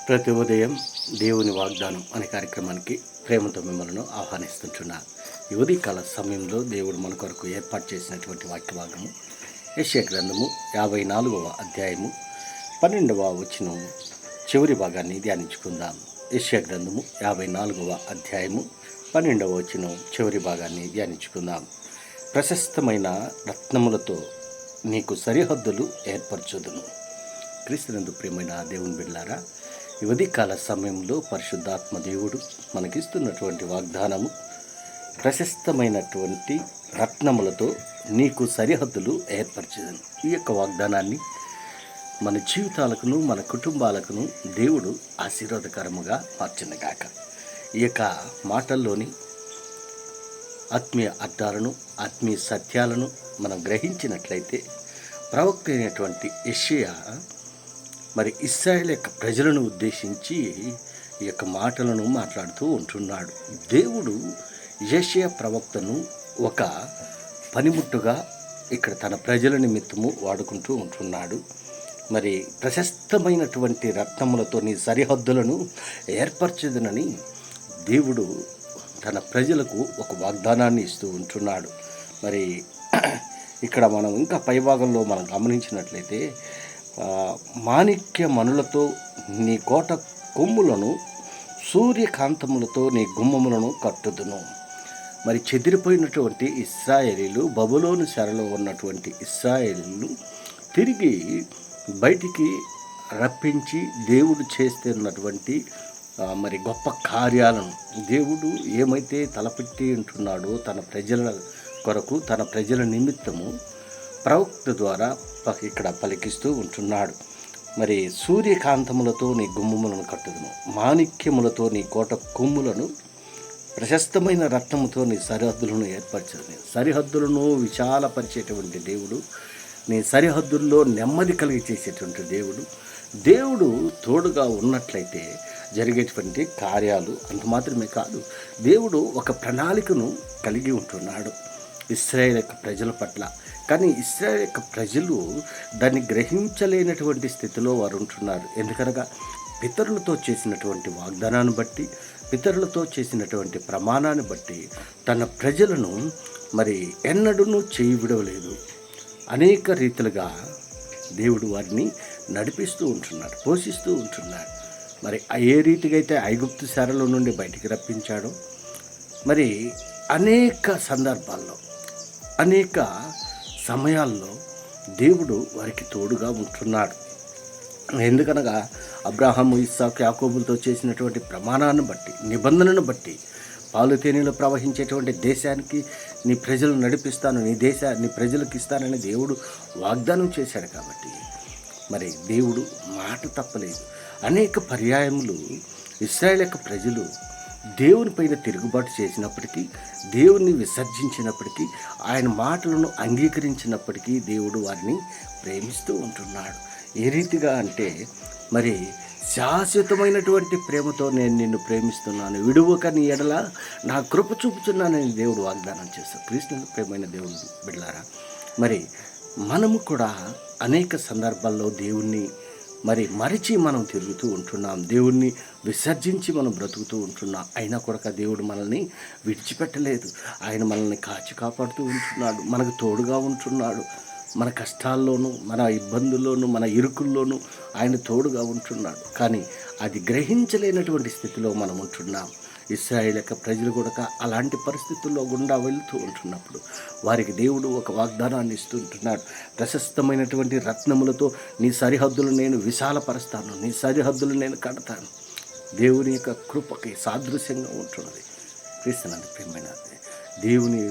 ప్రతి ఉదయం దేవుని వాగ్దానం అనే కార్యక్రమానికి ప్రేమతో మిమ్మల్ని ఆహ్వానిస్తుంటున్నా. ఈ ఉదయకాల సమయంలో దేవుడు మన కొరకు ఏర్పాటు చేసినటువంటి వాక్యభాగము యెషయా గ్రంథము 54వ అధ్యాయము 12వ వచనం చివరి భాగాన్ని ధ్యానించుకుందాం. యెషయా గ్రంథము 54వ అధ్యాయము 12వ వచనం చివరి భాగాన్ని ధ్యానించుకుందాం. ప్రశస్తమైన రత్నములతో నీకు సరిహద్దులు ఏర్పరచుదును. క్రీస్తునందు ప్రియమైన దేవుని బిడ్డలారా, ఈ ఉదయకాల సమయంలో పరిశుద్ధాత్మ దేవుడు మనకిస్తున్నటువంటి వాగ్దానము, ప్రశస్తమైనటువంటి రత్నములతో నీకు సరిహద్దులు ఏర్పరచుదును. ఈ యొక్క వాగ్దానాన్ని మన జీవితాలకును మన కుటుంబాలకును దేవుడు ఆశీర్వాదకరముగా మార్చునుగాక. ఈ యొక్క మాటల్లోని ఆత్మీయ అర్థాలను, ఆత్మీయ సత్యాలను మనం గ్రహించినట్లయితే, ప్రవక్త అయినటువంటి యెషయా మరి ఇశ్రాయేలు యొక్క ప్రజలను ఉద్దేశించి ఈ యొక్క మాటలను మాట్లాడుతూ ఉంటున్నాడు. దేవుడు యెషయా ప్రవక్తను ఒక పనిముట్టుగా ఇక్కడ తన ప్రజల నిమిత్తము వాడుకుంటూ ఉంటున్నాడు. మరి ప్రశస్తమైనటువంటి రత్నములతో నీ సరిహద్దులను ఏర్పరచదునని దేవుడు తన ప్రజలకు ఒక వాగ్దానాన్ని ఇస్తూ ఉంటున్నాడు. మరి ఇక్కడ మనం ఇంకా పైభాగంలో మనం గమనించినట్లయితే, మాణిక్య మణులతో నీ కోట కొమ్ములను, సూర్యకాంతములతో నీ గుమ్మములను కట్టుదును. మరి చెదిరిపోయినటువంటి ఇశ్రాయేలీలు, బబులోను చెరలో ఉన్నటువంటి ఇశ్రాయేలీలు తిరిగి బయటికి రప్పించి దేవుడు చేస్తున్నటువంటి మరి గొప్ప కార్యాలను దేవుడు ఏమైతే తలపెట్టి ఉంటున్నాడో తన ప్రజల కొరకు, తన ప్రజల నిమిత్తము ప్రవక్త ద్వారా ఇక్కడ పలికిస్తూ ఉంటున్నాడు. మరి సూర్యకాంతములతో నీ గుమ్మములను కట్టుదును, మాణిక్యములతో నీ కోట కొమ్ములను, ప్రశస్తమైన రత్నముతో నీ సరిహద్దులను ఏర్పరచదు. సరిహద్దులను విశాలపరిచేటువంటి దేవుడు, నీ సరిహద్దుల్లో నెమ్మది కలిగి చేసేటువంటి దేవుడు తోడుగా ఉన్నట్లయితే జరిగేటువంటి కార్యాలు అంత మాత్రమే కాదు, దేవుడు ఒక ప్రణాళికను కలిగి ఉంటున్నాడు ఇశ్రాయేలు యొక్క ప్రజల పట్ల. కానీ ఇశ్రాయేలు యొక్క ప్రజలు దాన్ని గ్రహించలేనటువంటి స్థితిలో వారు ఉంటున్నారు. ఎందుకనగా పితరులతో చేసినటువంటి వాగ్దానాన్ని బట్టి, పితరులతో చేసినటువంటి ప్రమాణాన్ని బట్టి తన ప్రజలను మరి ఎన్నడూ చేయి విడవలేదు. అనేక రీతిలుగా దేవుడు వారిని నడిపిస్తూ ఉంటున్నాడు, పోషిస్తూ ఉంటున్నాడు. మరి ఏ రీతిగా అయితే ఐగుప్తు చెరలో నుండి బయటికి రప్పించాడో, మరి అనేక సందర్భాల్లో, అనేక సమయాల్లో దేవుడు వారికి తోడుగా ఉంటున్నాడు. ఎందుకనగా అబ్రాహాము, ఇస్సాకు, యాకోబులతో చేసినటువంటి ప్రమాణాన్ని బట్టి, నిబంధనను బట్టి, పాలు తేనెలు ప్రవహించేటువంటి దేశానికి నీ ప్రజలను నడిపిస్తాను, నీ ప్రజలకు ఇస్తానని దేవుడు వాగ్దానం చేశాడు. కాబట్టి మరి దేవుడు మాట తప్పలేదు. అనేక పర్యాయములు ఇశ్రాయేలు యొక్క ప్రజలు దేవుని పైన తిరుగుబాటు చేసినప్పటికీ, దేవుని విసర్జించినప్పటికీ, ఆయన మాటలను అంగీకరించినప్పటికీ దేవుడు వారిని ప్రేమిస్తూ ఉంటున్నాడు. ఏ రీతిగా అంటే, మరి శాశ్వతమైనటువంటి ప్రేమతో నేను నిన్ను ప్రేమిస్తున్నాను, విడువక నీ ఎడల నా కృప చూపుతున్నానని దేవుడు వాగ్దానం చేస్తాడు. క్రీస్తునందు ప్రేమైన దేవుని బిడ్డలారా, మరి మనము కూడా అనేక సందర్భాల్లో దేవుణ్ణి మరి మరిచి మనం తిరుగుతూ ఉంటున్నాం, దేవుణ్ణి విసర్జించి మనం బ్రతుకుతూ ఉంటున్నాం. అయినా కూడా దేవుడు మనల్ని విడిచిపెట్టలేదు. ఆయన మనల్ని కాచి కాపాడుతూ ఉంటున్నాడు, మనకు తోడుగా ఉంటున్నాడు. మన కష్టాల్లోనూ, మన ఇబ్బందుల్లోనూ, మన ఇరుకుల్లోనూ ఆయన తోడుగా ఉంటున్నాడు. కానీ అది గ్రహించలేనటువంటి స్థితిలో మనం ఉంటున్నాం. ఇశ్రాయేలు యొక్క ప్రజలు కూడా అలాంటి పరిస్థితుల్లో గుండా వెళుతూ ఉంటున్నప్పుడు వారికి దేవుడు ఒక వాగ్దానాన్ని ఇస్తుంటున్నాడు. ప్రశస్తమైనటువంటి రత్నములతో నీ సరిహద్దులు నేను విశాలపరుస్తాను, నీ సరిహద్దులు నేను కడతాను. దేవుని యొక్క కృపకి సాదృశ్యంగా ఉంటున్నది. క్రీస్తునందు ప్రియమైన దేవుని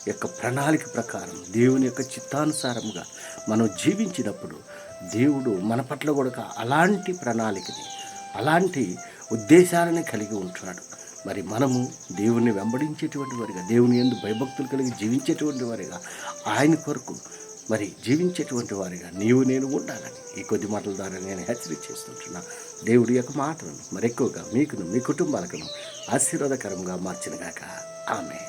యొక్క ప్రణాళిక ప్రకారం, దేవుని యొక్క చిత్తానుసారముగా మనం జీవించినప్పుడు దేవుడు మన పట్ల కూడా అలాంటి ప్రణాళికని, అలాంటి ఉద్దేశాలని కలిగి ఉంటున్నాడు. మరి మనము దేవుని వెంబడించేటువంటి వారిగా, దేవుని యందు భయభక్తులు కలిగి జీవించేటువంటి వారిగా, ఆయన కొరకు మరి జీవించేటువంటి వారిగా నీవు నేను ఉండాలని ఈ కొద్ది మాటల ద్వారా నేను హెచ్చరిక చేస్తుంటున్నా. దేవుడి యొక్క మాటలను మరెక్కువగా మీకును, మీ కుటుంబాలకును ఆశీర్వాదకరంగా మార్చినగాక. ఆమేన్.